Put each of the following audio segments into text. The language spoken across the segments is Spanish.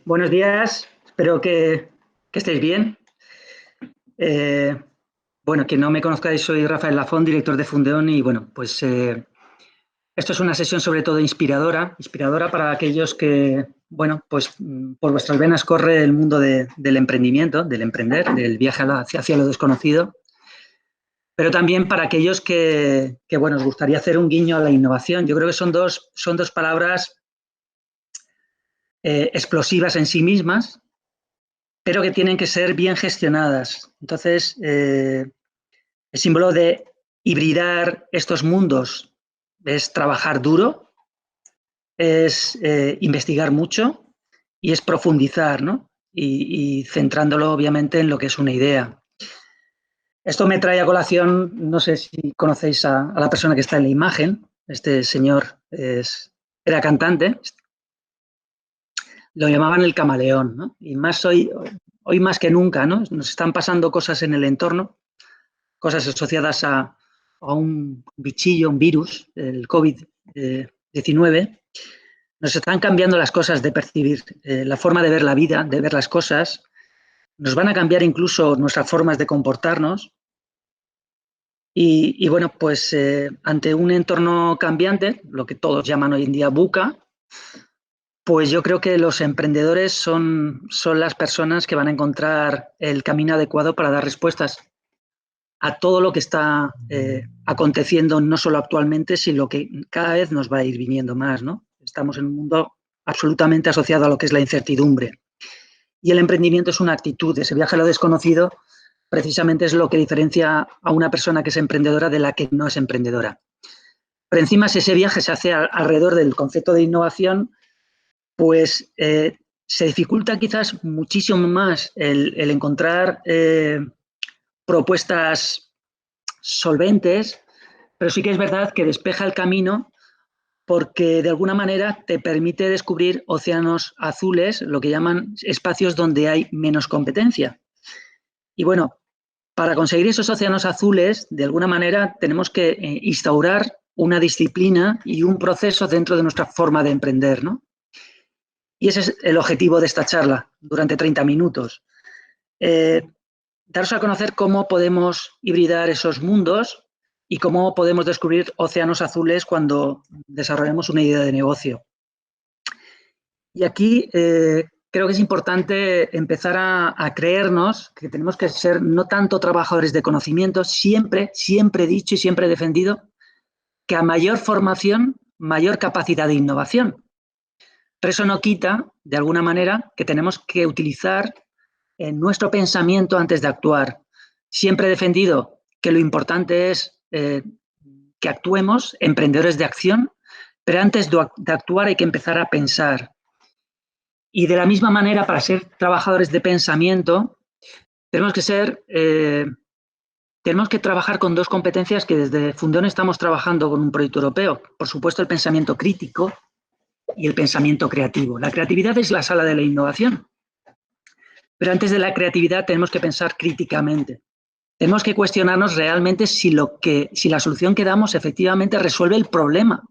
Buenos días, espero que estéis bien. Eh, bueno, quien no me conozcáis, soy Rafael Lafón, director de Fundeón y bueno, pues esto es una sesión sobre todo inspiradora para aquellos que, bueno, pues por vuestras venas corre el mundo del emprendimiento, del emprender, del viaje hacia lo desconocido, pero también para aquellos que, bueno, os gustaría hacer un guiño a la innovación. Yo creo que son dos palabras explosivas en sí mismas, pero que tienen que ser bien gestionadas. Entonces, el símbolo de hibridar estos mundos es trabajar duro, es investigar mucho y es profundizar, ¿no? Y centrándolo obviamente en lo que es una idea. Esto me trae a colación, no sé si conocéis a la persona que está en la imagen, este señor era cantante, lo llamaban el camaleón, ¿no? Y más hoy más que nunca, ¿no? Nos están pasando cosas en el entorno, cosas asociadas a un bichillo, un virus, el COVID-19. Nos están cambiando las cosas de percibir, la forma de ver la vida, de ver las cosas. Nos van a cambiar incluso nuestras formas de comportarnos. Y bueno, pues ante un entorno cambiante, lo que todos llaman hoy en día VUCA, pues yo creo que los emprendedores son las personas que van a encontrar el camino adecuado para dar respuestas a todo lo que está aconteciendo, no solo actualmente, sino que cada vez nos va a ir viniendo más, ¿no? Estamos en un mundo absolutamente asociado a lo que es la incertidumbre. Y el emprendimiento es una actitud, ese viaje a lo desconocido precisamente es lo que diferencia a una persona que es emprendedora de la que no es emprendedora. Pero encima, si ese viaje se hace alrededor del concepto de innovación, pues se dificulta quizás muchísimo más el encontrar propuestas solventes, pero sí que es verdad que despeja el camino porque de alguna manera te permite descubrir océanos azules, lo que llaman espacios donde hay menos competencia. Y bueno, para conseguir esos océanos azules, de alguna manera tenemos que instaurar una disciplina y un proceso dentro de nuestra forma de emprender, ¿no? Y ese es el objetivo de esta charla durante 30 minutos. Eh, Daros a conocer cómo podemos hibridar esos mundos y cómo podemos descubrir océanos azules cuando desarrollamos una idea de negocio. Y aquí creo que es importante empezar a creernos que tenemos que ser no tanto trabajadores de conocimiento, siempre he dicho y siempre he defendido que a mayor formación, mayor capacidad de innovación. Pero eso no quita, de alguna manera, que tenemos que utilizar en nuestro pensamiento antes de actuar. Siempre he defendido que lo importante es que actuemos, emprendedores de acción, pero antes de actuar hay que empezar a pensar. Y de la misma manera, para ser trabajadores de pensamiento, tenemos que trabajar con dos competencias que desde Fundeón estamos trabajando con un proyecto europeo. Por supuesto, el pensamiento crítico y el pensamiento creativo. La creatividad es la sala de la innovación. Pero antes de la creatividad tenemos que pensar críticamente. Tenemos que cuestionarnos realmente si la solución que damos efectivamente resuelve el problema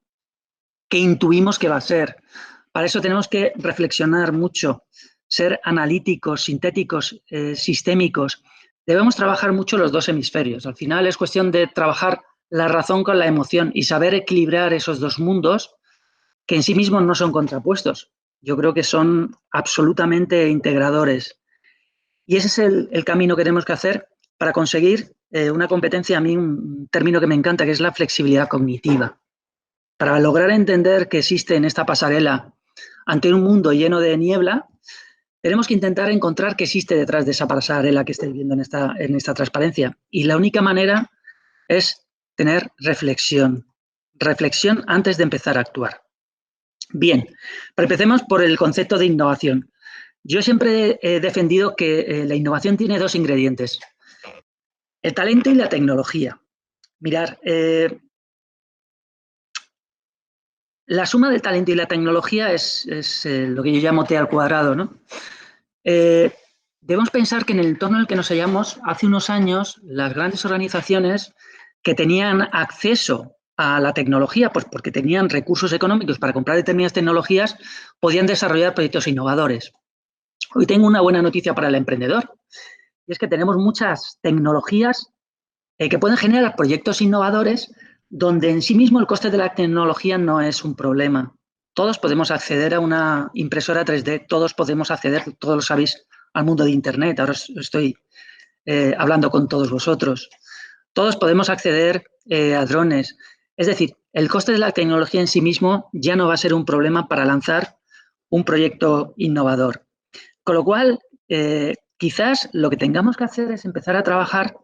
que intuimos que va a ser. Para eso tenemos que reflexionar mucho, ser analíticos, sintéticos, sistémicos. Debemos trabajar mucho los dos hemisferios. Al final es cuestión de trabajar la razón con la emoción y saber equilibrar esos dos mundos que en sí mismos no son contrapuestos. Yo creo que son absolutamente integradores. Y ese es el camino que tenemos que hacer para conseguir una competencia, a mí un término que me encanta, que es la flexibilidad cognitiva. Para lograr entender que existe en esta pasarela, ante un mundo lleno de niebla, tenemos que intentar encontrar qué existe detrás de esa pasarela que estáis viendo en esta transparencia. Y la única manera es tener reflexión. Reflexión antes de empezar a actuar. Bien, pero empecemos por el concepto de innovación. Yo siempre he defendido que la innovación tiene dos ingredientes, el talento y la tecnología. Mirar, la suma del talento y la tecnología es lo que yo llamo T al cuadrado, ¿no? Debemos pensar que en el entorno en el que nos hallamos, hace unos años, las grandes organizaciones que tenían acceso a la tecnología, pues porque tenían recursos económicos para comprar determinadas tecnologías, podían desarrollar proyectos innovadores. Hoy tengo una buena noticia para el emprendedor, y es que tenemos muchas tecnologías que pueden generar proyectos innovadores donde en sí mismo el coste de la tecnología no es un problema. Todos podemos acceder a una impresora 3D, todos podemos acceder, todos lo sabéis, al mundo de Internet. Ahora estoy hablando con todos vosotros. Todos podemos acceder a drones. Es decir, el coste de la tecnología en sí mismo ya no va a ser un problema para lanzar un proyecto innovador. Con lo cual, quizás lo que tengamos que hacer es empezar a trabajar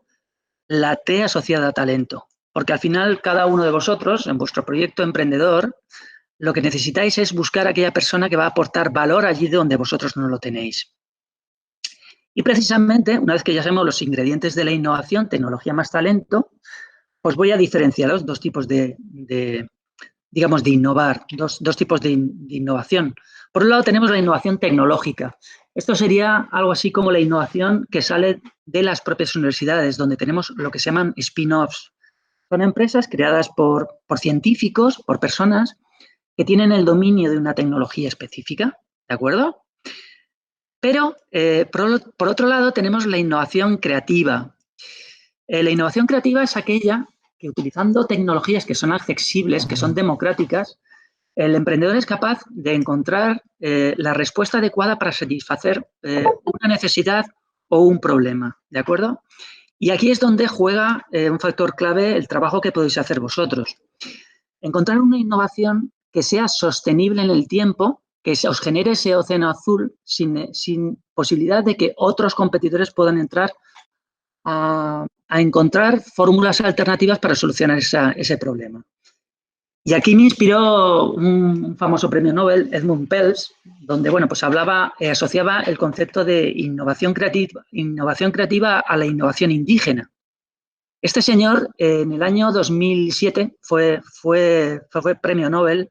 la T asociada a talento, porque al final cada uno de vosotros, en vuestro proyecto emprendedor, lo que necesitáis es buscar a aquella persona que va a aportar valor allí donde vosotros no lo tenéis. Y precisamente, una vez que ya sabemos los ingredientes de la innovación, tecnología más talento, pues voy a diferenciar los dos tipos digamos, de innovar, dos tipos de innovación. Por un lado tenemos la innovación tecnológica. Esto sería algo así como la innovación que sale de las propias universidades, donde tenemos lo que se llaman spin-offs. Son empresas creadas por científicos, por personas que tienen el dominio de una tecnología específica, ¿de acuerdo? Pero, por otro lado, tenemos la innovación creativa. La innovación creativa es aquella que, utilizando tecnologías que son accesibles, que son democráticas, el emprendedor es capaz de encontrar la respuesta adecuada para satisfacer una necesidad o un problema, ¿de acuerdo? Y aquí es donde juega un factor clave el trabajo que podéis hacer vosotros. Encontrar una innovación que sea sostenible en el tiempo, que os genere ese océano azul sin posibilidad de que otros competidores puedan entrar a encontrar fórmulas alternativas para solucionar ese problema. Y aquí me inspiró un famoso premio Nobel, Edmund Pels, donde bueno, pues asociaba el concepto de innovación creativa a la innovación indígena. Este señor, en el año 2007, fue premio Nobel.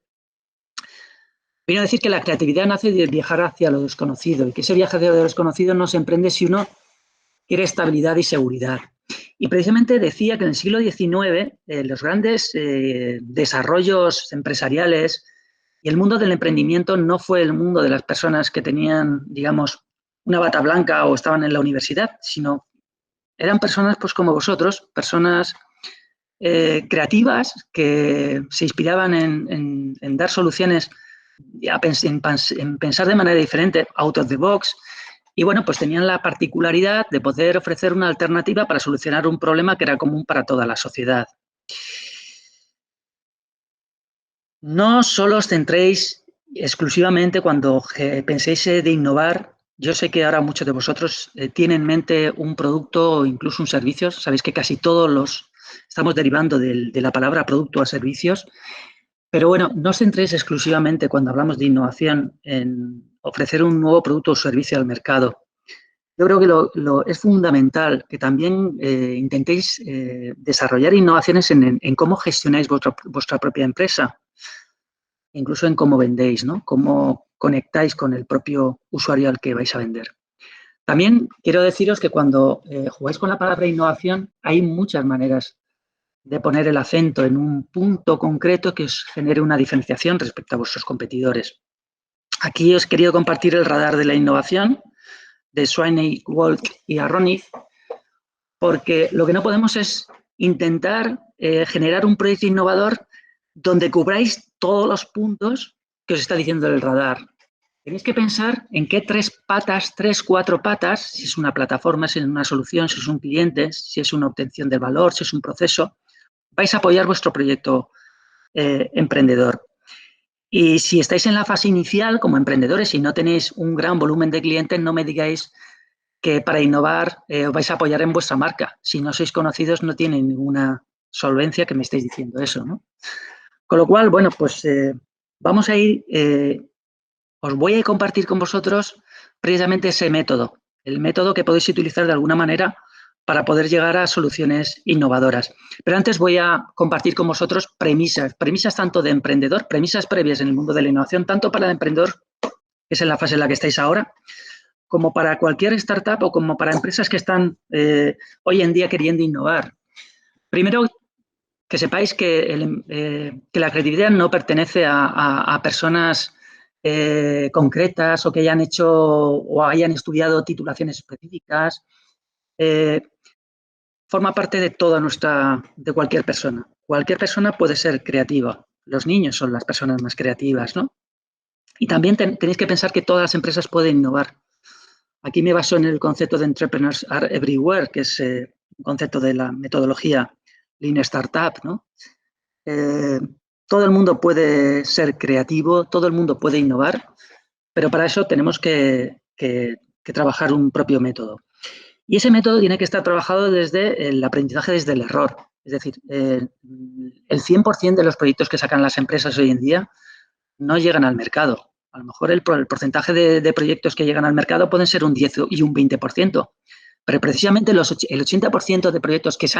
Vino a decir que la creatividad nace de viajar hacia lo desconocido y que ese viaje hacia lo desconocido no se emprende si uno quiere estabilidad y seguridad. Y precisamente decía que en el siglo XIX los grandes desarrollos empresariales y el mundo del emprendimiento no fue el mundo de las personas que tenían, digamos, una bata blanca o estaban en la universidad, sino eran personas pues como vosotros, personas creativas que se inspiraban en dar soluciones, en pensar de manera diferente, out of the box, y bueno, pues tenían la particularidad de poder ofrecer una alternativa para solucionar un problema que era común para toda la sociedad. No solo os centréis exclusivamente cuando penséis de innovar. Yo sé que ahora muchos de vosotros tienen en mente un producto o incluso un servicio. Sabéis que casi todos los estamos derivando de la palabra producto a servicios. Pero bueno, no os centréis exclusivamente cuando hablamos de innovación en ofrecer un nuevo producto o servicio al mercado. Yo creo que es fundamental que también intentéis desarrollar innovaciones en cómo gestionáis vuestra propia empresa, incluso en cómo vendéis, ¿no? Cómo conectáis con el propio usuario al que vais a vender. También quiero deciros que cuando jugáis con la palabra innovación hay muchas maneras de poner el acento en un punto concreto que os genere una diferenciación respecto a vuestros competidores. Aquí os he querido compartir el radar de la innovación de Swaney, Walk y Arroniz, porque lo que no podemos es intentar generar un proyecto innovador donde cubráis todos los puntos que os está diciendo el radar. Tenéis que pensar en qué 4 patas, si es una plataforma, si es una solución, si es un cliente, si es una obtención de valor, si es un proceso, vais a apoyar vuestro proyecto emprendedor. Y si estáis en la fase inicial como emprendedores y no tenéis un gran volumen de clientes, no me digáis que para innovar os vais a apoyar en vuestra marca. Si no sois conocidos, no tiene ninguna solvencia que me estéis diciendo eso, ¿no? Con lo cual, bueno, pues vamos a ir, os voy a compartir con vosotros precisamente ese método, el método que podéis utilizar de alguna manera para poder llegar a soluciones innovadoras. Pero antes voy a compartir con vosotros premisas tanto de emprendedor, premisas previas en el mundo de la innovación, tanto para el emprendedor, que es en la fase en la que estáis ahora, como para cualquier startup o como para empresas que están hoy en día queriendo innovar. Primero, que sepáis que la creatividad no pertenece a personas concretas o que hayan hecho o hayan estudiado titulaciones específicas. Forma parte de de cualquier persona. Cualquier persona puede ser creativa. Los niños son las personas más creativas, ¿no? Y también tenéis que pensar que todas las empresas pueden innovar. Aquí me baso en el concepto de Entrepreneurs Are Everywhere, que es un concepto de la metodología Lean Startup, ¿no? Eh, todo el mundo puede ser creativo, todo el mundo puede innovar, pero para eso tenemos que trabajar un propio método. Y ese método tiene que estar trabajado desde el aprendizaje, desde el error. Es decir, el 100% de los proyectos que sacan las empresas hoy en día no llegan al mercado. A lo mejor el porcentaje de proyectos que llegan al mercado pueden ser un 10 y un 20%, pero precisamente el 80% de proyectos que se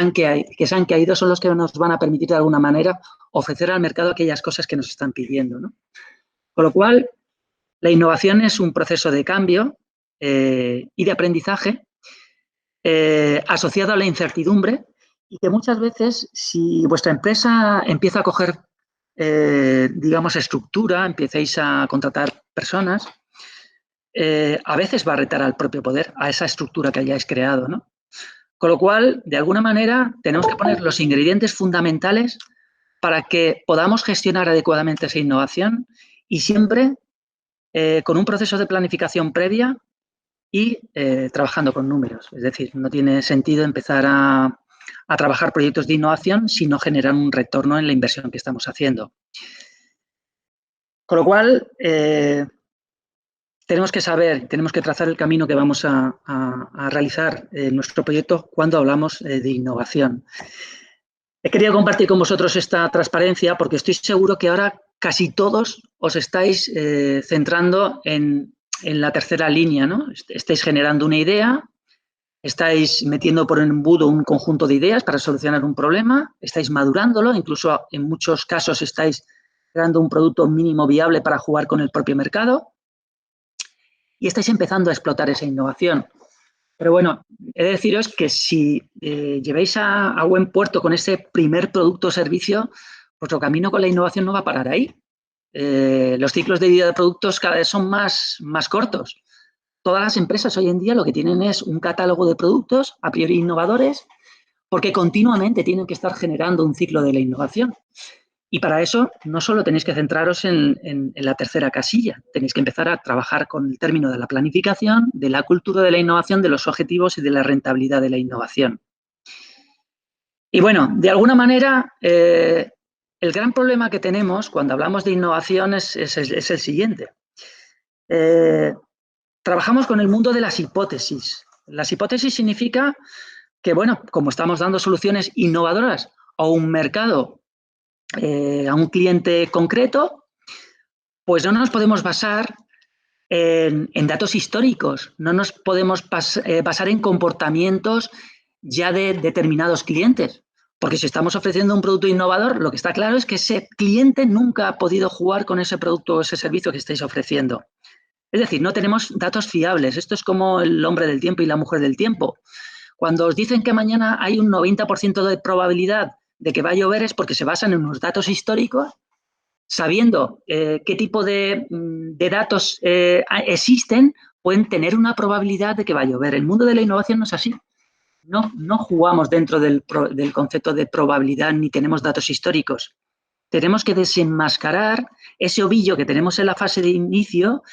han caído son los que nos van a permitir de alguna manera ofrecer al mercado aquellas cosas que nos están pidiendo, ¿no? Con lo cual, la innovación es un proceso de cambio y de aprendizaje asociado a la incertidumbre y que muchas veces, si vuestra empresa empieza a coger, digamos, estructura, empiecéis a contratar personas, a veces va a retar al propio poder, a esa estructura que hayáis creado, ¿no? Con lo cual, de alguna manera, tenemos que poner los ingredientes fundamentales para que podamos gestionar adecuadamente esa innovación y siempre con un proceso de planificación previa y trabajando con números. Es decir, no tiene sentido empezar a trabajar proyectos de innovación si no generan un retorno en la inversión que estamos haciendo. Con lo cual, tenemos que saber, tenemos que trazar el camino que vamos a realizar en nuestro proyecto cuando hablamos de innovación. He querido compartir con vosotros esta transparencia porque estoy seguro que ahora casi todos os estáis centrando en la tercera línea, ¿no? Estáis generando una idea, estáis metiendo por un embudo un conjunto de ideas para solucionar un problema, estáis madurándolo, incluso en muchos casos estáis creando un producto mínimo viable para jugar con el propio mercado y estáis empezando a explotar esa innovación. Pero bueno, he de deciros que si lleváis a buen puerto con ese primer producto o servicio, vuestro camino con la innovación no va a parar ahí. Los ciclos de vida de productos cada vez son más cortos. Todas las empresas hoy en día lo que tienen es un catálogo de productos a priori innovadores porque continuamente tienen que estar generando un ciclo de la innovación. Y para eso no solo tenéis que centraros en la tercera casilla, tenéis que empezar a trabajar con el término de la planificación, de la cultura de la innovación, de los objetivos y de la rentabilidad de la innovación. Y bueno, de alguna manera, el gran problema que tenemos cuando hablamos de innovación es el siguiente. Trabajamos con el mundo de las hipótesis. Las hipótesis significa que, bueno, como estamos dando soluciones innovadoras a un mercado, a un cliente concreto, pues no nos podemos basar en datos históricos, no nos podemos basar en comportamientos ya de determinados clientes, porque si estamos ofreciendo un producto innovador, lo que está claro es que ese cliente nunca ha podido jugar con ese producto o ese servicio que estáis ofreciendo. Es decir, no tenemos datos fiables. Esto es como el hombre del tiempo y la mujer del tiempo. Cuando os dicen que mañana hay un 90% de probabilidad de que va a llover es porque se basan en unos datos históricos, sabiendo qué tipo de datos existen, pueden tener una probabilidad de que va a llover. El mundo de la innovación no es así. No jugamos dentro del concepto de probabilidad ni tenemos datos históricos. Tenemos que desenmascarar ese ovillo que tenemos en la fase de inicio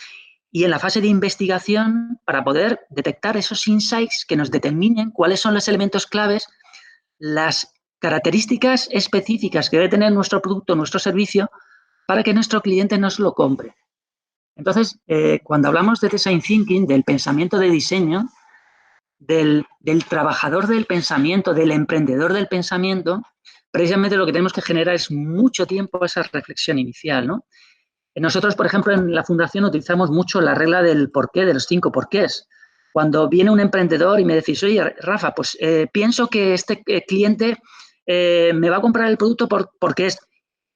y en la fase de investigación para poder detectar esos insights que nos determinen cuáles son los elementos claves, las características específicas que debe tener nuestro producto, nuestro servicio, para que nuestro cliente nos lo compre. Entonces, cuando hablamos de design thinking, del pensamiento de diseño, del trabajador del pensamiento, del emprendedor del pensamiento, precisamente lo que tenemos que generar es mucho tiempo esa reflexión inicial, ¿no? Nosotros, por ejemplo, en la fundación utilizamos mucho la regla del porqué, de los 5 porqués. Cuando viene un emprendedor y me decís, oye, Rafa, pues pienso que este cliente me va a comprar el producto porque es...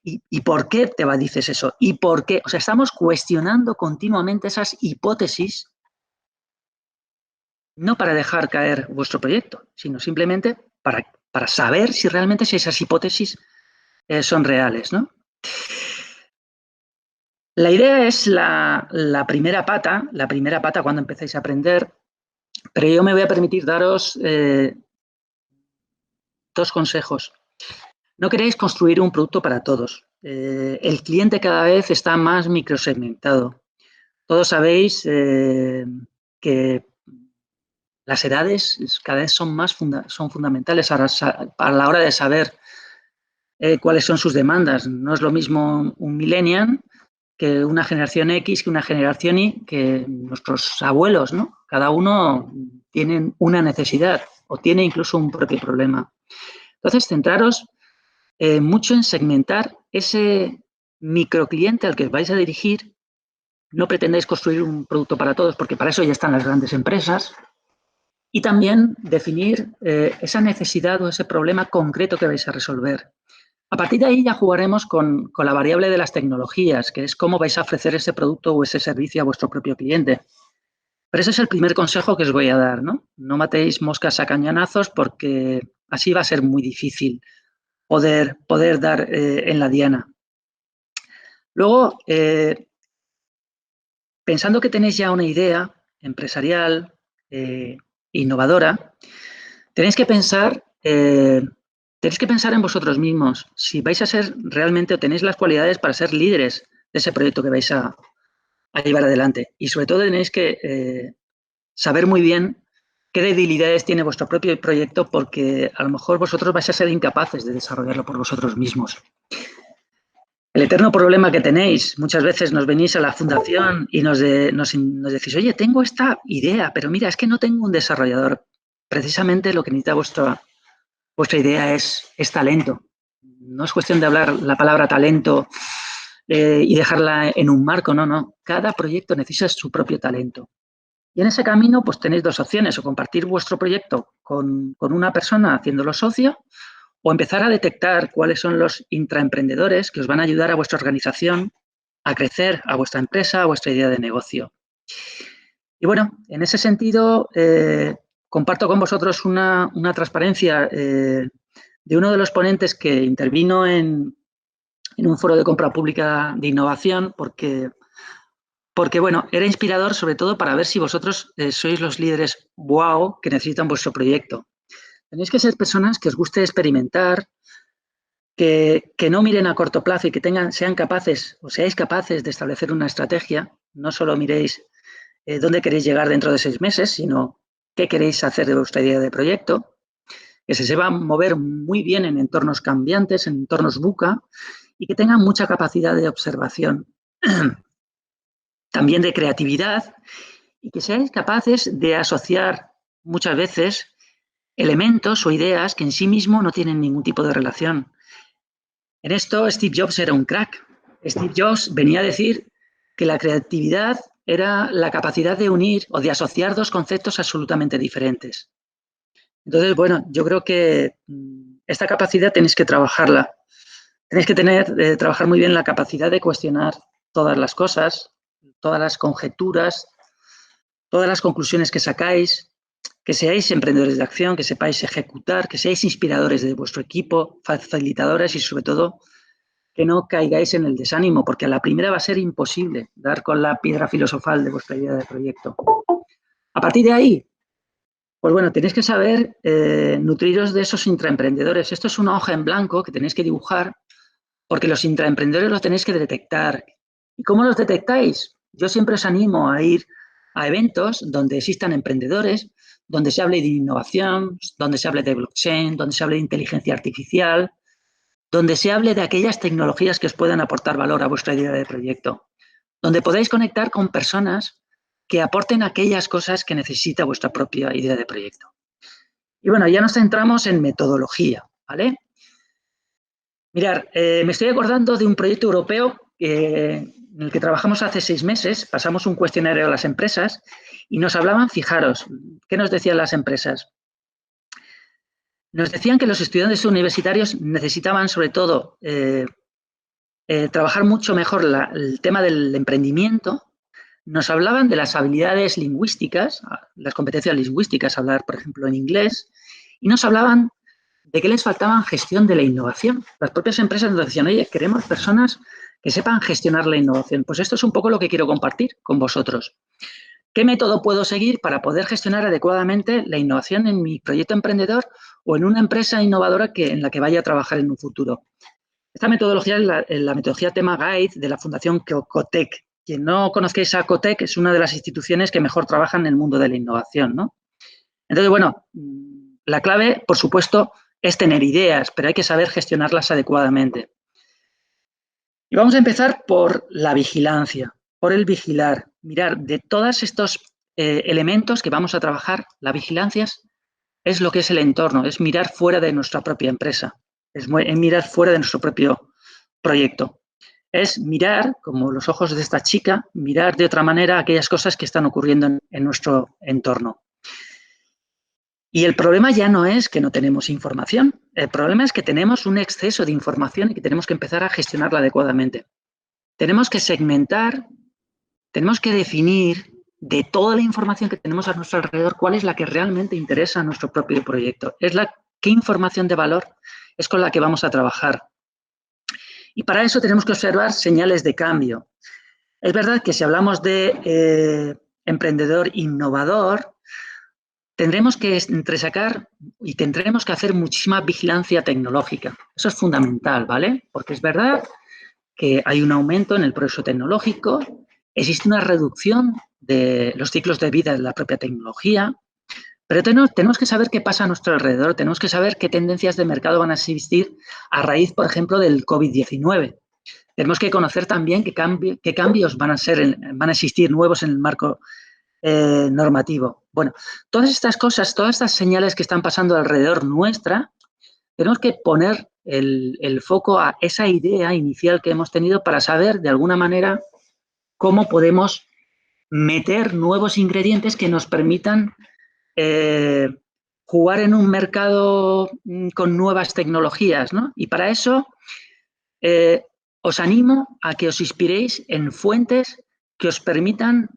¿Y por qué dices eso? ¿Y por qué? O sea, estamos cuestionando continuamente esas hipótesis, no para dejar caer vuestro proyecto, sino simplemente para saber si realmente esas hipótesis son reales, ¿no? La idea es la primera pata cuando empezáis a aprender, pero yo me voy a permitir daros dos consejos. No queréis construir un producto para todos. El cliente cada vez está más microsegmentado. Todos sabéis que las edades cada vez son fundamentales a la hora de saber cuáles son sus demandas. No es lo mismo un millennial que una generación X, que una generación Y, que nuestros abuelos, ¿no? Cada uno tiene una necesidad o tiene incluso un propio problema. Entonces, centraros mucho en segmentar ese microcliente al que os vais a dirigir. No pretendáis construir un producto para todos, porque para eso ya están las grandes empresas. Y también definir esa necesidad o ese problema concreto que vais a resolver. A partir de ahí ya jugaremos con la variable de las tecnologías, que es cómo vais a ofrecer ese producto o ese servicio a vuestro propio cliente. Pero ese es el primer consejo que os voy a dar, ¿no? No matéis moscas a cañonazos porque así va a ser muy difícil poder dar en la diana. Luego, pensando que tenéis ya una idea empresarial, innovadora, tenéis que pensar en vosotros mismos, si vais a ser realmente o tenéis las cualidades para ser líderes de ese proyecto que vais a llevar adelante. Y sobre todo tenéis que saber muy bien qué debilidades tiene vuestro propio proyecto, porque a lo mejor vosotros vais a ser incapaces de desarrollarlo por vosotros mismos. El eterno problema que tenéis, muchas veces nos venís a la fundación y nos decís, oye, tengo esta idea, pero mira, es que no tengo un desarrollador. Precisamente lo que necesita vuestra idea es talento. No es cuestión de hablar la palabra talento y dejarla en un marco, no. Cada proyecto necesita su propio talento. Y en ese camino, pues tenéis dos opciones, o compartir vuestro proyecto con una persona haciéndolo socio, o empezar a detectar cuáles son los intraemprendedores que os van a ayudar a vuestra organización a crecer, a vuestra empresa, a vuestra idea de negocio. Y bueno, en ese sentido, comparto con vosotros una transparencia de uno de los ponentes que intervino en un foro de compra pública de innovación, porque bueno, era inspirador sobre todo para ver si vosotros sois los líderes wow que necesitan vuestro proyecto. Tenéis que ser personas que os guste experimentar, que no miren a corto plazo y que sean capaces o seáis capaces de establecer una estrategia. No solo miréis dónde queréis llegar dentro de 6 meses, sino qué queréis hacer de vuestra idea de proyecto, que se sepa mover muy bien en entornos cambiantes, en entornos VUCA, y que tengan mucha capacidad de observación, también de creatividad, y que seáis capaces de asociar muchas veces elementos o ideas que en sí mismo no tienen ningún tipo de relación. En esto Steve Jobs era un crack. Steve Jobs venía a decir que la creatividad era la capacidad de unir o de asociar dos conceptos absolutamente diferentes. Entonces, bueno, yo creo que esta capacidad tenéis que trabajarla. Tenéis que trabajar muy bien la capacidad de cuestionar todas las cosas, todas las conjeturas, todas las conclusiones que sacáis, que seáis emprendedores de acción, que sepáis ejecutar, que seáis inspiradores de vuestro equipo, facilitadores y sobre todo que no caigáis en el desánimo, porque a la primera va a ser imposible dar con la piedra filosofal de vuestra idea de proyecto. A partir de ahí, pues bueno, tenéis que saber nutriros de esos intraemprendedores. Esto es una hoja en blanco que tenéis que dibujar, porque los intraemprendedores los tenéis que detectar. ¿Y cómo los detectáis? Yo siempre os animo a ir a eventos donde existan emprendedores, donde se hable de innovación, donde se hable de blockchain, donde se hable de inteligencia artificial, donde se hable de aquellas tecnologías que os puedan aportar valor a vuestra idea de proyecto, donde podáis conectar con personas que aporten aquellas cosas que necesita vuestra propia idea de proyecto. Y bueno, ya nos centramos en metodología, ¿vale? Mirad, me estoy acordando de un proyecto europeo en el que trabajamos hace 6 meses, pasamos un cuestionario a las empresas y nos hablaban, fijaros, ¿qué nos decían las empresas? Nos decían que los estudiantes universitarios necesitaban sobre todo trabajar mucho mejor el tema del emprendimiento. Nos hablaban de las habilidades lingüísticas, las competencias lingüísticas, hablar, por ejemplo, en inglés, y nos hablaban de que les faltaba gestión de la innovación. Las propias empresas nos decían, oye, queremos personas que sepan gestionar la innovación. Pues esto es un poco lo que quiero compartir con vosotros. ¿Qué método puedo seguir para poder gestionar adecuadamente la innovación en mi proyecto emprendedor o en una empresa innovadora en la que vaya a trabajar en un futuro? Esta metodología es la metodología Tema Guide de la Fundación Cotec. Quien no conozcáis a Cotec es una de las instituciones que mejor trabajan en el mundo de la innovación, ¿no? Entonces, bueno, la clave, por supuesto, es tener ideas, pero hay que saber gestionarlas adecuadamente. Y vamos a empezar por la vigilancia, por el vigilar. Mirar, de todos estos elementos que vamos a trabajar, la vigilancia es lo que es el entorno, es mirar fuera de nuestra propia empresa, es mirar fuera de nuestro propio proyecto. Es mirar, como los ojos de esta chica, mirar de otra manera aquellas cosas que están ocurriendo en nuestro entorno. Y el problema ya no es que no tenemos información, el problema es que tenemos un exceso de información y que tenemos que empezar a gestionarla adecuadamente. Tenemos que segmentar, tenemos que definir de toda la información que tenemos a nuestro alrededor cuál es la que realmente interesa a nuestro propio proyecto. ¿Qué información de valor es con la que vamos a trabajar? Y para eso tenemos que observar señales de cambio. Es verdad que si hablamos de emprendedor innovador, tendremos que entresacar y tendremos que hacer muchísima vigilancia tecnológica. Eso es fundamental, ¿vale? Porque es verdad que hay un aumento en el progreso tecnológico, existe una reducción de los ciclos de vida de la propia tecnología, pero tenemos que saber qué pasa a nuestro alrededor, tenemos que saber qué tendencias de mercado van a existir a raíz, por ejemplo, del COVID-19. Tenemos que conocer también qué cambios van a existir nuevos en el marco normativo. Bueno, todas estas cosas, todas estas señales que están pasando alrededor nuestra, tenemos que poner el foco a esa idea inicial que hemos tenido para saber, de alguna manera, cómo podemos meter nuevos ingredientes que nos permitan jugar en un mercado con nuevas tecnologías, ¿no? Y para eso os animo a que os inspiréis en fuentes que os permitan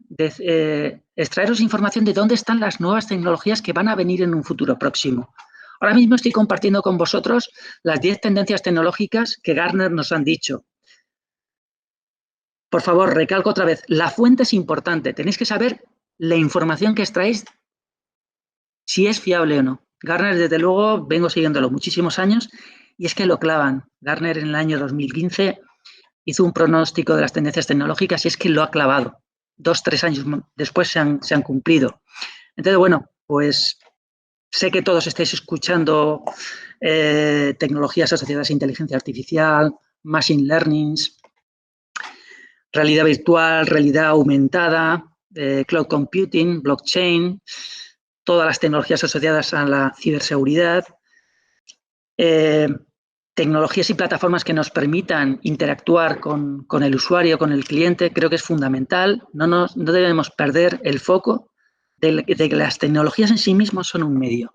extraeros información de dónde están las nuevas tecnologías que van a venir en un futuro próximo. Ahora mismo estoy compartiendo con vosotros las 10 tendencias tecnológicas que Gartner nos han dicho. Por favor, recalco otra vez, la fuente es importante. Tenéis que saber la información que extraéis, si es fiable o no. Gartner, desde luego, vengo siguiéndolo muchísimos años y es que lo clavan. Gartner en el año 2015 hizo un pronóstico de las tendencias tecnológicas y es que lo ha clavado. 2 o 3 años después se han cumplido. Entonces, bueno, pues sé que todos estáis escuchando tecnologías asociadas a inteligencia artificial, machine learning, realidad virtual, realidad aumentada, cloud computing, blockchain, todas las tecnologías asociadas a la ciberseguridad, tecnologías y plataformas que nos permitan interactuar con el usuario, con el cliente, creo que es fundamental. No debemos perder el foco de que las tecnologías en sí mismas son un medio.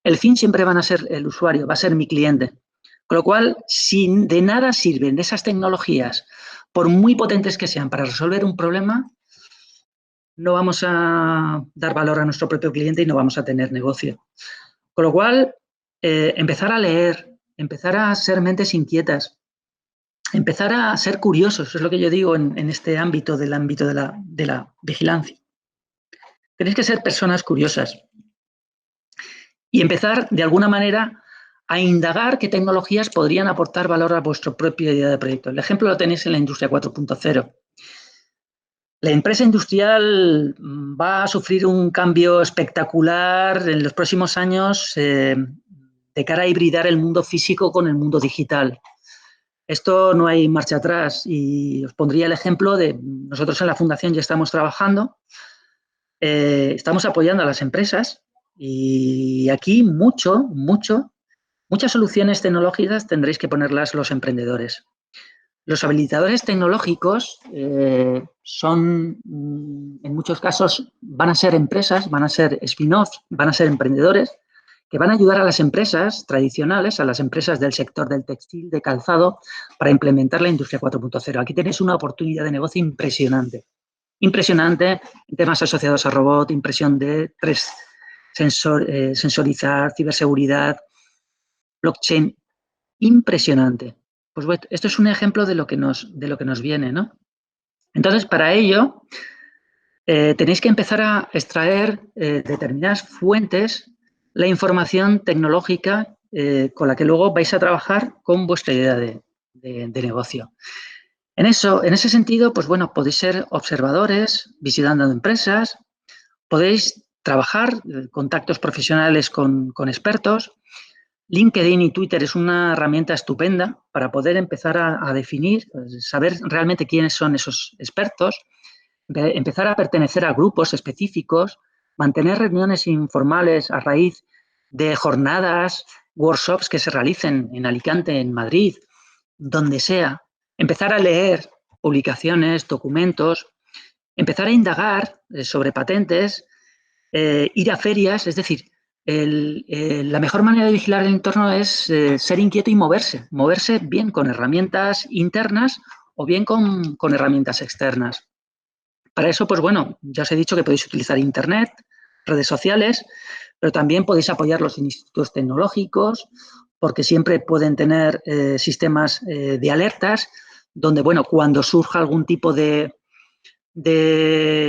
El fin siempre van a ser el usuario, va a ser mi cliente. Con lo cual, si de nada sirven esas tecnologías, por muy potentes que sean para resolver un problema, no vamos a dar valor a nuestro propio cliente y no vamos a tener negocio. Con lo cual, empezar a leer, empezar a ser mentes inquietas, empezar a ser curiosos, es lo que yo digo en este ámbito de la vigilancia. Tenéis que ser personas curiosas y empezar, de alguna manera, a indagar qué tecnologías podrían aportar valor a vuestra propia idea de proyecto. El ejemplo lo tenéis en la industria 4.0. La empresa industrial va a sufrir un cambio espectacular en los próximos años de cara a hibridar el mundo físico con el mundo digital. Esto no hay marcha atrás y os pondría el ejemplo de nosotros en la Fundación ya estamos trabajando, estamos apoyando a las empresas y aquí muchas soluciones tecnológicas tendréis que ponerlas los emprendedores. Los habilitadores tecnológicos son, en muchos casos, van a ser empresas, van a ser spin-offs, van a ser emprendedores que van a ayudar a las empresas tradicionales, a las empresas del sector del textil, de calzado, para implementar la industria 4.0. Aquí tenéis una oportunidad de negocio impresionante. Impresionante en temas asociados a robot, impresión de 3, sensorizar, ciberseguridad, blockchain. Impresionante. Pues bueno, esto es un ejemplo de lo que nos viene, ¿no? Entonces, para ello, tenéis que empezar a extraer determinadas fuentes la información tecnológica con la que luego vais a trabajar con vuestra idea de negocio. En ese sentido, pues bueno, podéis ser observadores, visitando empresas, podéis trabajar contactos profesionales con expertos. LinkedIn y Twitter es una herramienta estupenda para poder empezar a definir, saber realmente quiénes son esos expertos, empezar a pertenecer a grupos específicos, mantener reuniones informales a raíz de jornadas, workshops que se realicen en Alicante, en Madrid, donde sea, empezar a leer publicaciones, documentos, empezar a indagar sobre patentes, ir a ferias, es decir, la mejor manera de vigilar el entorno es ser inquieto y moverse bien con herramientas internas o bien con herramientas externas. Para eso, pues bueno, ya os he dicho que podéis utilizar Internet, redes sociales, pero también podéis apoyar los institutos tecnológicos, porque siempre pueden tener sistemas de alertas, donde, bueno, cuando surja algún tipo de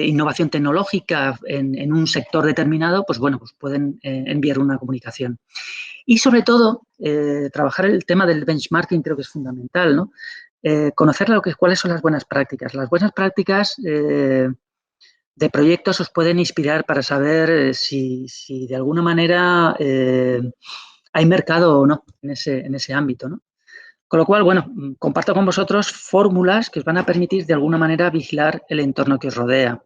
innovación tecnológica en un sector determinado, pues bueno, pues pueden enviar una comunicación. Y sobre todo, trabajar el tema del benchmarking creo que es fundamental, ¿no? Conocer cuáles son las buenas prácticas. Las buenas prácticas de proyectos os pueden inspirar para saber si de alguna manera hay mercado o no en ese ámbito, ¿no? Con lo cual, bueno, comparto con vosotros fórmulas que os van a permitir de alguna manera vigilar el entorno que os rodea.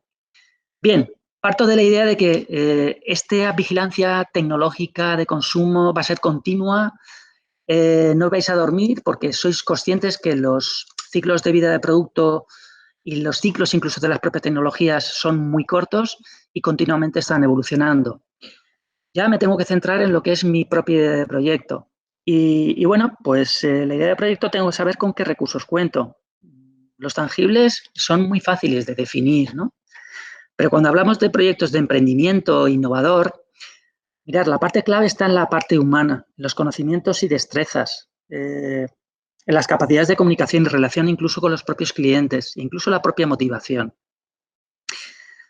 Bien, parto de la idea de que esta vigilancia tecnológica de consumo va a ser continua, no os vais a dormir porque sois conscientes que los ciclos de vida de producto y los ciclos incluso de las propias tecnologías son muy cortos y continuamente están evolucionando. Ya me tengo que centrar en lo que es mi propia idea de proyecto. Y bueno, pues la idea de proyecto tengo que saber con qué recursos cuento. Los tangibles son muy fáciles de definir, ¿no? Pero cuando hablamos de proyectos de emprendimiento innovador, mirad, la parte clave está en la parte humana, en los conocimientos y destrezas, en las capacidades de comunicación y relación incluso con los propios clientes, incluso la propia motivación.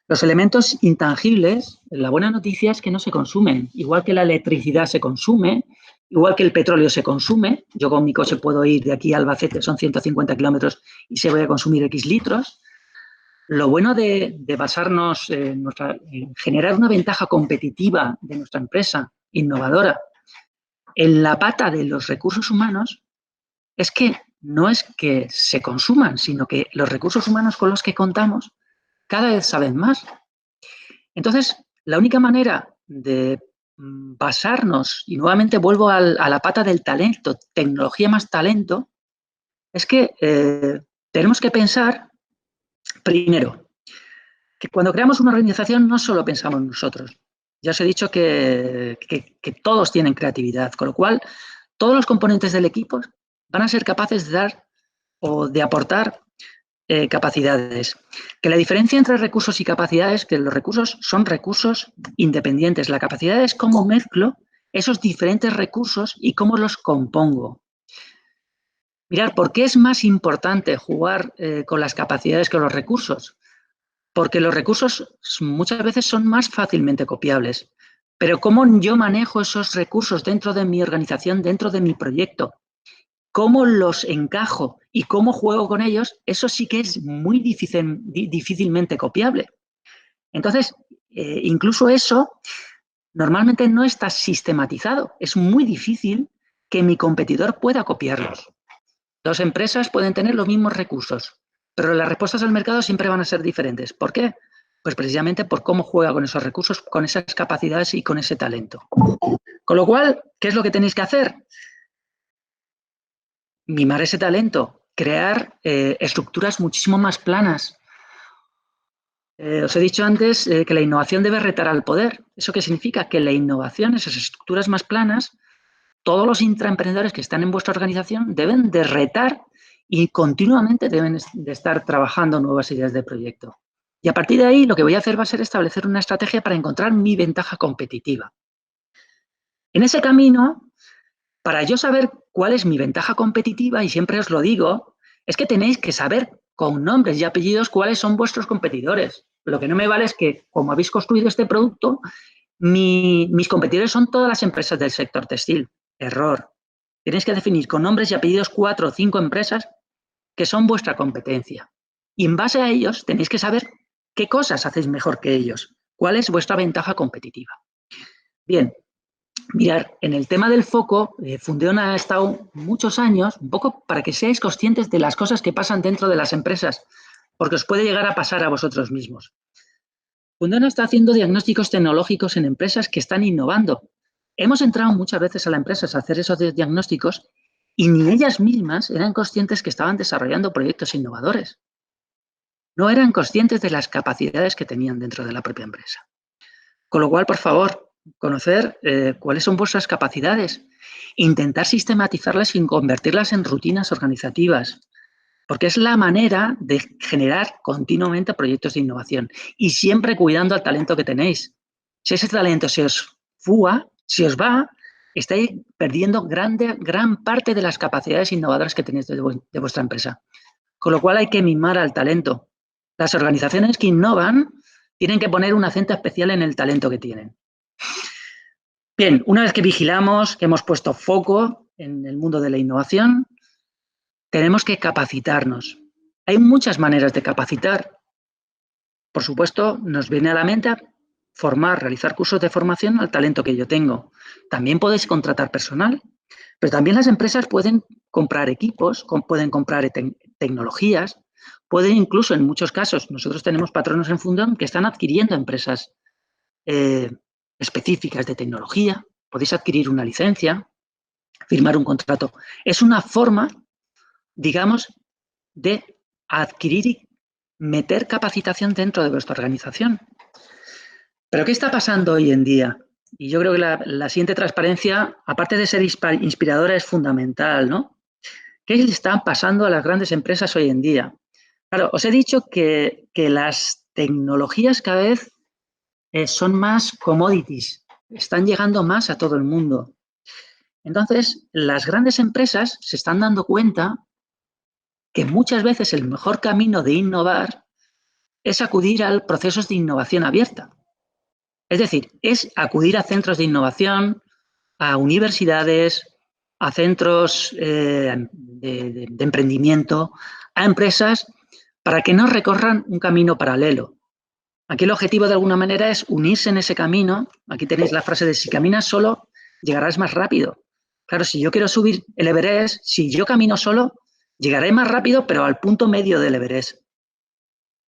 Los elementos intangibles, la buena noticia es que no se consumen. Igual que la electricidad se consume, igual que el petróleo se consume, yo con mi coche puedo ir de aquí a Albacete, son 150 kilómetros y se voy a consumir X litros. Lo bueno de basarnos en generar una ventaja competitiva de nuestra empresa innovadora en la pata de los recursos humanos es que no es que se consuman, sino que los recursos humanos con los que contamos cada vez saben más. Entonces, la única manera de basarnos, y nuevamente vuelvo a la pata del talento, tecnología más talento, es que tenemos que pensar, primero, que cuando creamos una organización no solo pensamos nosotros. Ya os he dicho que todos tienen creatividad, con lo cual todos los componentes del equipo van a ser capaces de dar o de aportar capacidades. Que la diferencia entre recursos y capacidades, que los recursos son recursos independientes. La capacidad es cómo mezclo esos diferentes recursos y cómo los compongo. Mirad, ¿por qué es más importante jugar con las capacidades que los recursos? Porque los recursos muchas veces son más fácilmente copiables. Pero cómo yo manejo esos recursos dentro de mi organización, dentro de mi proyecto, cómo los encajo y cómo juego con ellos, eso sí que es muy difícilmente copiable. Entonces, incluso eso normalmente no está sistematizado. Es muy difícil que mi competidor pueda copiarlos. Dos empresas pueden tener los mismos recursos, pero las respuestas al mercado siempre van a ser diferentes. ¿Por qué? Pues precisamente por cómo juega con esos recursos, con esas capacidades y con ese talento. Con lo cual, ¿qué es lo que tenéis que hacer? Mimar ese talento, crear estructuras muchísimo más planas. Os he dicho antes que la innovación debe retar al poder. ¿Eso qué significa? Que la innovación, esas estructuras más planas, todos los intraemprendedores que están en vuestra organización deben de retar y continuamente deben de estar trabajando nuevas ideas de proyecto. Y a partir de ahí lo que voy a hacer va a ser establecer una estrategia para encontrar mi ventaja competitiva. En ese camino Para yo saber cuál es mi ventaja competitiva, y siempre os lo digo, es que tenéis que saber con nombres y apellidos cuáles son vuestros competidores. Lo que no me vale es que, como habéis construido este producto, mis competidores son todas las empresas del sector textil. Error. Tenéis que definir con nombres y apellidos 4 o 5 empresas que son vuestra competencia. Y en base a ellos tenéis que saber qué cosas hacéis mejor que ellos, cuál es vuestra ventaja competitiva. Bien, mirar, en el tema del foco, Fundeon ha estado muchos años, un poco para que seáis conscientes de las cosas que pasan dentro de las empresas, porque os puede llegar a pasar a vosotros mismos. Fundeon está haciendo diagnósticos tecnológicos en empresas que están innovando. Hemos entrado muchas veces a las empresas a hacer esos diagnósticos y ni ellas mismas eran conscientes que estaban desarrollando proyectos innovadores. No eran conscientes de las capacidades que tenían dentro de la propia empresa. Con lo cual, por favor, conocer cuáles son vuestras capacidades, intentar sistematizarlas y convertirlas en rutinas organizativas, porque es la manera de generar continuamente proyectos de innovación y siempre cuidando al talento que tenéis. Si ese talento se os fúa, si os va, estáis perdiendo gran parte de las capacidades innovadoras que tenéis de vuestra empresa. Con lo cual hay que mimar al talento. Las organizaciones que innovan tienen que poner un acento especial en el talento que tienen. Bien, una vez que vigilamos, que hemos puesto foco en el mundo de la innovación, tenemos que capacitarnos. Hay muchas maneras de capacitar. Por supuesto, nos viene a la mente formar, realizar cursos de formación al talento que yo tengo. También podéis contratar personal, pero también las empresas pueden comprar equipos, pueden comprar tecnologías, pueden incluso, en muchos casos, nosotros tenemos patronos en Fundeon que están adquiriendo empresas específicas de tecnología, podéis adquirir una licencia, firmar un contrato. Es una forma, digamos, de adquirir y meter capacitación dentro de vuestra organización. Pero ¿qué está pasando hoy en día? Y yo creo que la siguiente transparencia, aparte de ser inspiradora, es fundamental, ¿no? ¿Qué le están pasando a las grandes empresas hoy en día? Claro, os he dicho que las tecnologías cada vez son más commodities, están llegando más a todo el mundo. Entonces, las grandes empresas se están dando cuenta que muchas veces el mejor camino de innovar es acudir a procesos de innovación abierta. Es decir, es acudir a centros de innovación, a universidades, a centros de emprendimiento, a empresas, para que no recorran un camino paralelo. Aquí el objetivo de alguna manera es unirse en ese camino. Aquí tenéis la frase de si caminas solo, llegarás más rápido. Claro, si yo quiero subir el Everest, si yo camino solo, llegaré más rápido, pero al punto medio del Everest.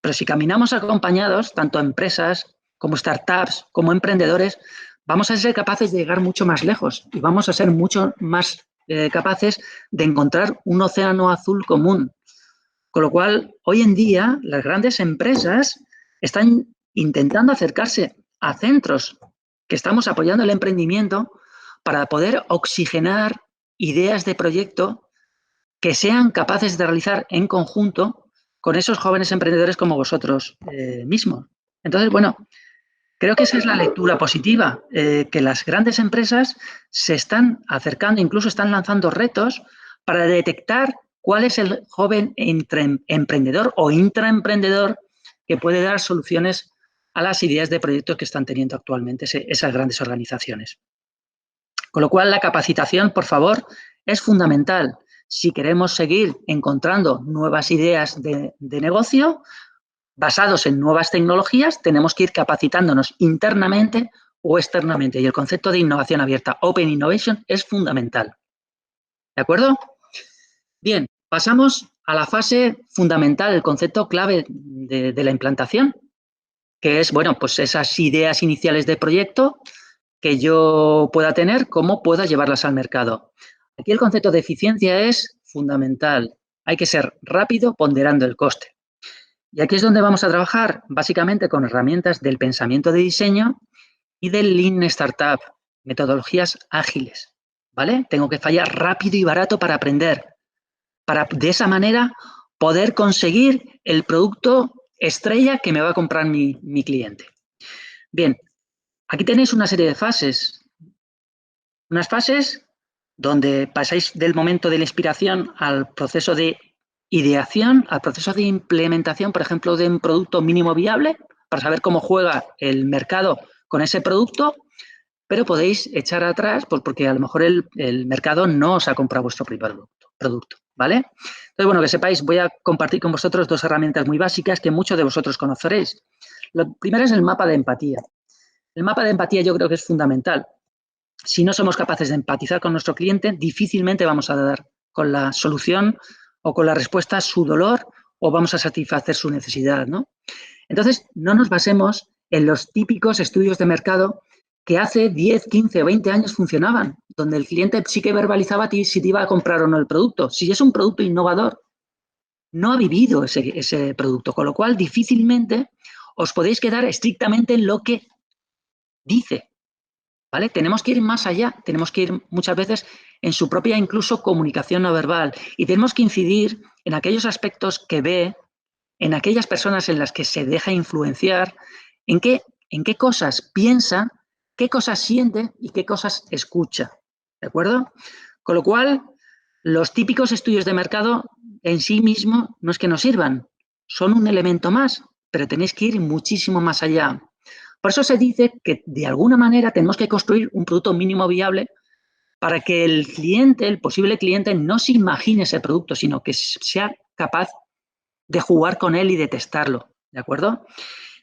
Pero si caminamos acompañados, tanto empresas como startups, como emprendedores, vamos a ser capaces de llegar mucho más lejos y vamos a ser mucho más capaces de encontrar un océano azul común. Con lo cual, hoy en día, las grandes empresas están intentando acercarse a centros que estamos apoyando el emprendimiento para poder oxigenar ideas de proyecto que sean capaces de realizar en conjunto con esos jóvenes emprendedores como vosotros mismos. Entonces, bueno, creo que esa es la lectura positiva, que las grandes empresas se están acercando, incluso están lanzando retos para detectar cuál es el joven emprendedor o intraemprendedor que puede dar soluciones a las ideas de proyectos que están teniendo actualmente esas grandes organizaciones. Con lo cual, la capacitación, por favor, es fundamental. Si queremos seguir encontrando nuevas ideas de negocio basados en nuevas tecnologías, tenemos que ir capacitándonos internamente o externamente. Y el concepto de innovación abierta, Open Innovation, es fundamental. ¿De acuerdo? Bien, pasamos a la fase fundamental, el concepto clave de la implantación, que es, bueno, pues esas ideas iniciales de proyecto que yo pueda tener, cómo pueda llevarlas al mercado. Aquí el concepto de eficiencia es fundamental. Hay que ser rápido ponderando el coste. Y aquí es donde vamos a trabajar, básicamente con herramientas del pensamiento de diseño y del Lean Startup, metodologías ágiles, ¿vale? Tengo que fallar rápido y barato para aprender, para de esa manera poder conseguir el producto estrella que me va a comprar mi cliente. Bien, aquí tenéis una serie de fases. Unas fases donde pasáis del momento de la inspiración al proceso de ideación, al proceso de implementación, por ejemplo, de un producto mínimo viable, para saber cómo juega el mercado con ese producto, pero podéis echar atrás pues porque a lo mejor el mercado no os ha comprado vuestro primer producto, ¿vale? Entonces, bueno, que sepáis, voy a compartir con vosotros 2 herramientas muy básicas que muchos de vosotros conoceréis. Lo primero es el mapa de empatía. El mapa de empatía yo creo que es fundamental. Si no somos capaces de empatizar con nuestro cliente, difícilmente vamos a dar con la solución o con la respuesta a su dolor o vamos a satisfacer su necesidad, ¿no? Entonces, no nos basemos en los típicos estudios de mercado que hace 10, 15 o 20 años funcionaban, donde el cliente sí que verbalizaba si te iba a comprar o no el producto. Si es un producto innovador, no ha vivido ese producto, con lo cual difícilmente os podéis quedar estrictamente en lo que dice, ¿vale? Tenemos que ir más allá, tenemos que ir muchas veces en su propia incluso comunicación no verbal y tenemos que incidir en aquellos aspectos que ve, en aquellas personas en las que se deja influenciar, en qué cosas piensa, qué cosas siente y qué cosas escucha, ¿de acuerdo? Con lo cual, los típicos estudios de mercado en sí mismo no es que nos sirvan, son un elemento más, pero tenéis que ir muchísimo más allá. Por eso se dice que de alguna manera tenemos que construir un producto mínimo viable para que el cliente, el posible cliente, no se imagine ese producto, sino que sea capaz de jugar con él y de testarlo, ¿de acuerdo?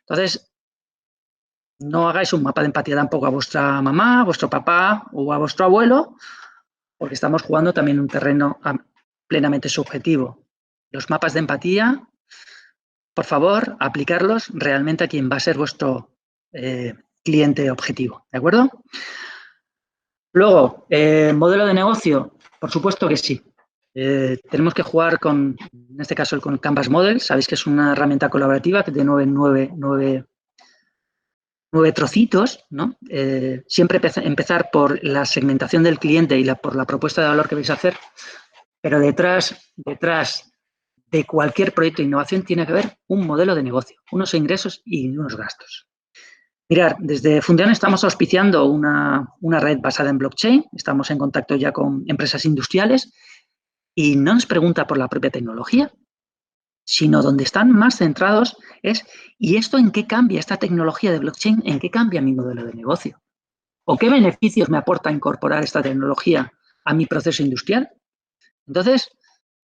Entonces, no hagáis un mapa de empatía tampoco a vuestra mamá, a vuestro papá o a vuestro abuelo, porque estamos jugando también un terreno plenamente subjetivo. Los mapas de empatía, por favor, aplicarlos realmente a quien va a ser vuestro cliente objetivo, ¿de acuerdo? Luego, modelo de negocio, por supuesto que sí. Tenemos que jugar con, en este caso, con Canvas Model. Sabéis que es una herramienta colaborativa que de 9 trocitos, ¿no? Siempre empezar por la segmentación del cliente y por la propuesta de valor que vais a hacer, pero detrás de cualquier proyecto de innovación tiene que haber un modelo de negocio, unos ingresos y unos gastos. Mirad, desde Fundeon estamos auspiciando una red basada en blockchain, estamos en contacto ya con empresas industriales y no nos pregunta por la propia tecnología, sino donde están más centrados es ¿y esto en qué cambia esta tecnología de blockchain? ¿En qué cambia mi modelo de negocio? ¿O qué beneficios me aporta incorporar esta tecnología a mi proceso industrial? Entonces,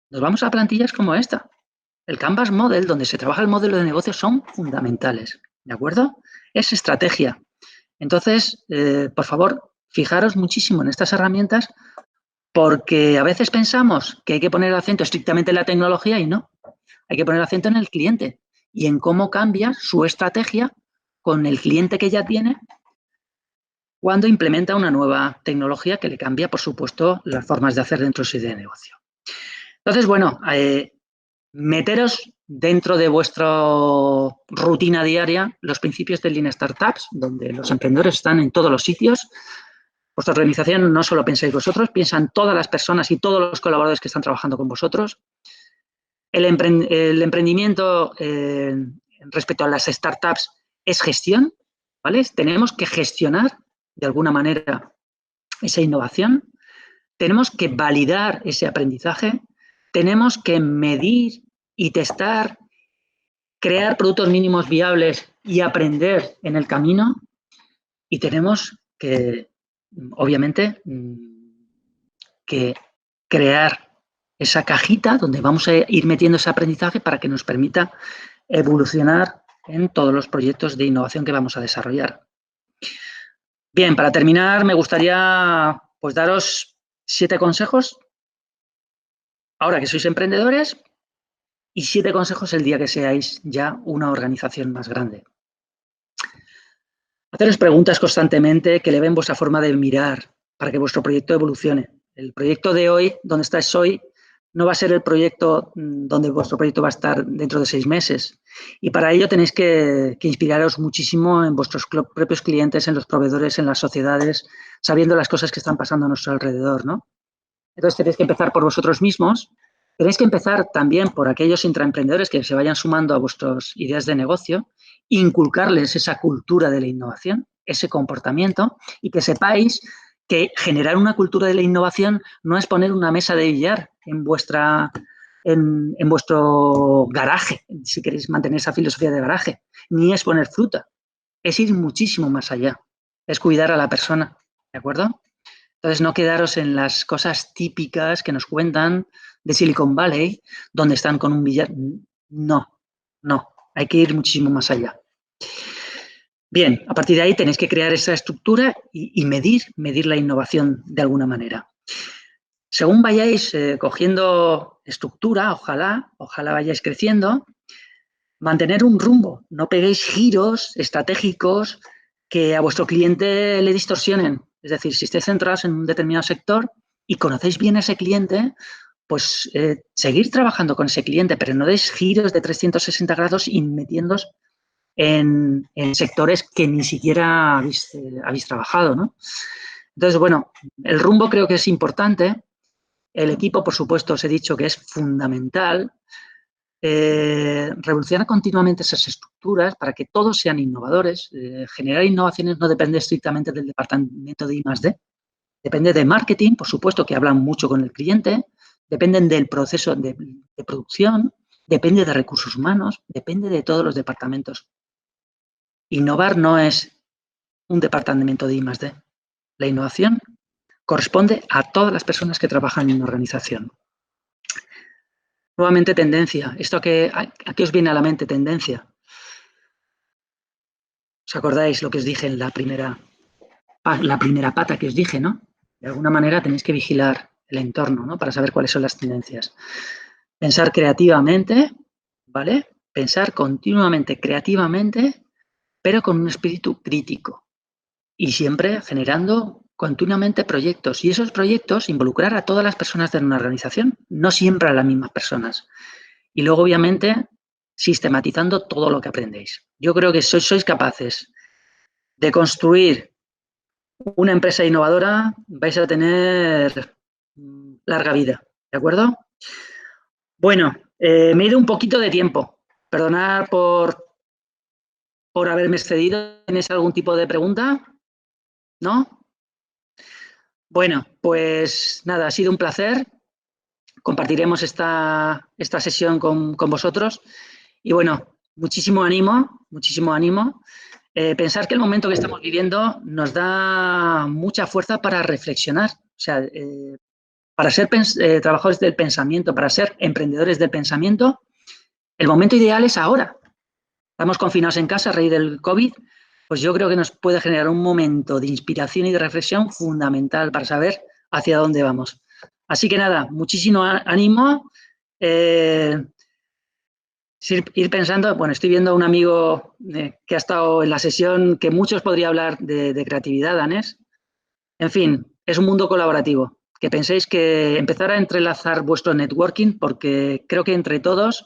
nos vamos a plantillas como esta. El Canvas Model, donde se trabaja el modelo de negocio, son fundamentales, ¿de acuerdo? Es estrategia. Entonces, por favor, fijaros muchísimo en estas herramientas porque a veces pensamos que hay que poner el acento estrictamente en la tecnología y no. Hay que poner el acento en el cliente y en cómo cambia su estrategia con el cliente que ya tiene cuando implementa una nueva tecnología que le cambia, por supuesto, las formas de hacer dentro de su idea de negocio. Entonces, bueno, meteros dentro de vuestra rutina diaria los principios de Lean Startups, donde los emprendedores están en todos los sitios. Vuestra organización no solo pensáis vosotros, piensan todas las personas y todos los colaboradores que están trabajando con vosotros. El emprendimiento respecto a las startups es gestión, ¿vale? Tenemos que gestionar de alguna manera esa innovación, tenemos que validar ese aprendizaje, tenemos que medir y testar, crear productos mínimos viables y aprender en el camino y tenemos que, obviamente, que crear esa cajita donde vamos a ir metiendo ese aprendizaje para que nos permita evolucionar en todos los proyectos de innovación que vamos a desarrollar. Bien, para terminar, me gustaría pues daros 7 consejos ahora que sois emprendedores y 7 consejos el día que seáis ya una organización más grande. Haceros preguntas constantemente que eleven vuestra forma de mirar para que vuestro proyecto evolucione. El proyecto de hoy, donde estáis hoy, no va a ser el proyecto donde vuestro proyecto va a estar dentro de 6 meses. Y para ello tenéis que inspiraros muchísimo en vuestros propios clientes, en los proveedores, en las sociedades, sabiendo las cosas que están pasando a nuestro alrededor, ¿no? Entonces tenéis que empezar por vosotros mismos. Tenéis que empezar también por aquellos intraemprendedores que se vayan sumando a vuestras ideas de negocio, inculcarles esa cultura de la innovación, ese comportamiento y que sepáis que generar una cultura de la innovación no es poner una mesa de billar en vuestro garaje, si queréis mantener esa filosofía de garaje, ni es poner fruta, es ir muchísimo más allá, es cuidar a la persona, ¿de acuerdo? Entonces, no quedaros en las cosas típicas que nos cuentan de Silicon Valley, donde están con un billar. No, no, hay que ir muchísimo más allá. Bien, a partir de ahí tenéis que crear esa estructura y medir la innovación de alguna manera. Según vayáis cogiendo estructura, ojalá vayáis creciendo, mantener un rumbo, no peguéis giros estratégicos que a vuestro cliente le distorsionen. Es decir, si estáis centrados en un determinado sector y conocéis bien a ese cliente, pues seguir trabajando con ese cliente, pero no deis giros de 360 grados y metiéndoos en sectores que ni siquiera habéis trabajado, ¿no? Entonces, bueno, el rumbo creo que es importante. El equipo, por supuesto, os he dicho que es fundamental. Revolucionar continuamente esas estructuras para que todos sean innovadores. Generar innovaciones no depende estrictamente del departamento de I+D. Depende de marketing, por supuesto, que hablan mucho con el cliente. Dependen del proceso de producción. Depende de recursos humanos. Depende de todos los departamentos. Innovar no es un departamento de I+D. La innovación corresponde a todas las personas que trabajan en una organización. Nuevamente, tendencia. ¿A qué os viene a la mente tendencia? ¿Os acordáis lo que os dije en la primera pata que os dije, ¿no? De alguna manera tenéis que vigilar el entorno, ¿no? Para saber cuáles son las tendencias. Pensar creativamente, ¿vale? Pensar continuamente, creativamente, pero con un espíritu crítico. Y siempre generando continuamente proyectos. Y esos proyectos involucrar a todas las personas de una organización, no siempre a las mismas personas. Y luego, obviamente, sistematizando todo lo que aprendéis. Yo creo que sois capaces de construir una empresa innovadora, vais a tener larga vida, ¿de acuerdo? Bueno, me he ido un poquito de tiempo. Perdonad por haberme excedido. ¿Tenéis algún tipo de pregunta? ¿No? Bueno, pues nada, ha sido un placer. Compartiremos esta sesión con vosotros. Y bueno, muchísimo ánimo, muchísimo ánimo. Pensar que el momento que estamos viviendo nos da mucha fuerza para reflexionar. O sea, para ser trabajadores del pensamiento, para ser emprendedores del pensamiento, el momento ideal es ahora. Estamos confinados en casa a raíz del COVID, pues yo creo que nos puede generar un momento de inspiración y de reflexión fundamental para saber hacia dónde vamos. Así que nada, muchísimo ánimo. Ir pensando, bueno, estoy viendo a un amigo que ha estado en la sesión, que muchos podría hablar de creatividad, Danés. En fin, es un mundo colaborativo. Que penséis que empezar a entrelazar vuestro networking, porque creo que entre todos,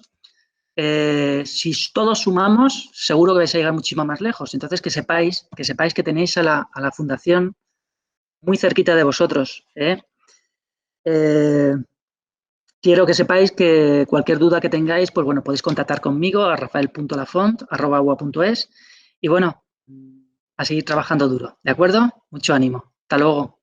si todos sumamos, seguro que vais a llegar muchísimo más lejos. Entonces, que sepáis que tenéis a la fundación muy cerquita de vosotros. Quiero que sepáis que cualquier duda que tengáis, pues bueno, podéis contactar conmigo a rafael.lafont@ua.es y bueno, a seguir trabajando duro, ¿de acuerdo? Mucho ánimo. Hasta luego.